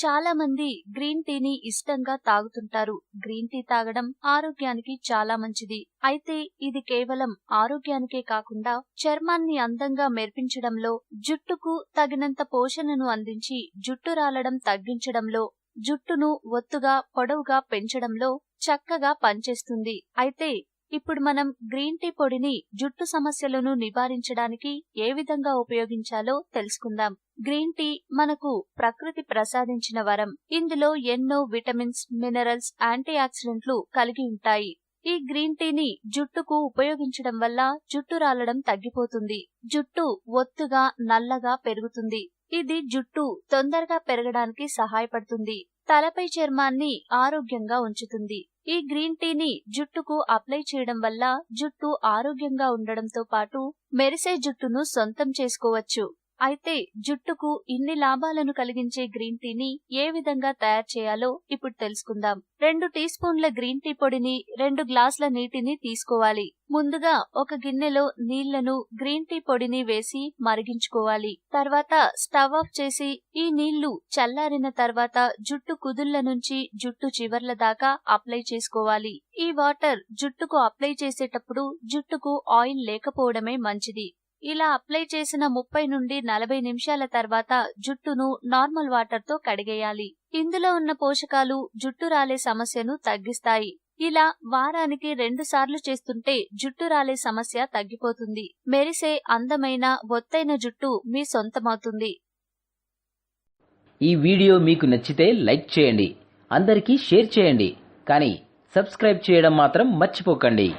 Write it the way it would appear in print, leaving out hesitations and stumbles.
చాలా మంది గ్రీన్ టీని ఇష్టంగా తాగుతుంటారు. గ్రీన్ టీ తాగడం ఆరోగ్యానికి చాలా మంచిది. అయితే ఇది కేవలం ఆరోగ్యానికే కాకుండా చర్మాన్ని అందంగా మెరిపించడంలో, జుట్టుకు తగినంత పోషణను అందించి జుట్టు రాలడం తగ్గించడంలో, జుట్టును ఒత్తుగా పొడవుగా పెంచడంలో చక్కగా పనిచేస్తుంది. అయితే ఇప్పుడు మనం గ్రీన్ టీ పొడిని జుట్టు సమస్యలను నివారించడానికి ఏ విధంగా ఉపయోగించాలో తెలుసుకుందాం. గ్రీన్ టీ మనకు ప్రకృతి ప్రసాదించిన వరం. ఇందులో ఎన్నో విటమిన్స్, మినరల్స్, యాంటీ ఆక్సిడెంట్లు కలిగి ఉంటాయి. ఈ గ్రీన్ టీని జుట్టుకు ఉపయోగించడం వల్ల జుట్టు రాలడం తగ్గిపోతుంది. జుట్టు ఒత్తుగా నల్లగా పెరుగుతుంది. ఇది జుట్టు తొందరగా పెరగడానికి సహాయపడుతుంది. తలపై చర్మాన్ని ఆరోగ్యంగా ఉంచుతుంది. ఈ గ్రీన్ టీని జుట్టుకు అప్లై చేయడం వల్ల జుట్టు ఆరోగ్యంగా ఉండడంతో పాటు మెరిసే జుట్టును సొంతం చేసుకోవచ్చు. అయితే జుట్టుకు ఇన్ని లాభాలను కలిగించే గ్రీన్ టీని ఏ విధంగా తయారు చేయాలో ఇప్పుడు తెలుసుకుందాం. 2 టీ స్పూన్ల గ్రీన్ టీ పొడిని 2 గ్లాసుల నీటిని తీసుకోవాలి. ముందుగా ఒక గిన్నెలో నీళ్లను, గ్రీన్ టీ పొడిని వేసి మరిగించుకోవాలి. తర్వాత స్టవ్ ఆఫ్ చేసి ఈ నీళ్లు చల్లారిన తర్వాత జుట్టు కుదుళ్ల నుంచి జుట్టు చివర్ల దాకా అప్లై చేసుకోవాలి. ఈ వాటర్ జుట్టుకు అప్లై చేసేటప్పుడు జుట్టుకు ఆయిల్ లేకపోవడమే మంచిది. ఇలా అప్లై చేసిన 30 నుండి 40 నిమిషాల తర్వాత జుట్టును నార్మల్ వాటర్ తో కడిగేయాలి. ఇందులో ఉన్న పోషకాలు జుట్టు రాలే సమస్యను తగ్గిస్తాయి. ఇలా వారానికి 2 సార్లు చేస్తుంటే జుట్టు రాలే సమస్య తగ్గిపోతుంది. మెరిసే అందమైన ఒత్తైన జుట్టు మీ సొంతమవుతుంది. ఈ వీడియో మీకు నచ్చితే లైక్ చేయండి, అందరికీ షేర్ చేయండి, కానీ సబ్స్క్రైబ్ చేయడం మాత్రం మర్చిపోకండి.